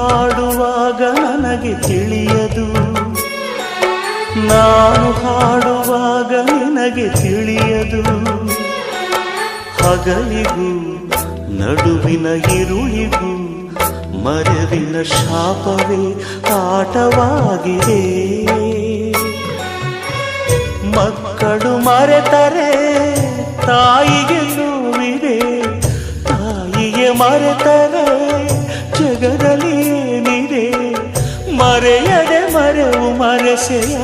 ಹಾಡುವಾಗ ನನಗೆ ತಿಳಿಯದು, ನಾನು ಹಾಡುವಾಗ ನಿನಗೆ ತಿಳಿಯದು. ಹಗಲಿಗೂ ನಡುವಿನ ಇರುಳಿಗೂ ಮರೆವಿನ ಶಾಪವೇ ಆಟವಾಗಿದೆ. ಮಕ್ಕಳು ಮರೆತರೆ ತಾಯಿಗೆ ನೋವಿದೆ, ತಾಯಿಗೆ ಮರೆತರೆ ಜಗದಲ್ಲಿ ಏನಿದೆ. ಮರೆಯದೆ ಮರೆವು ಮರೆಸೆಯ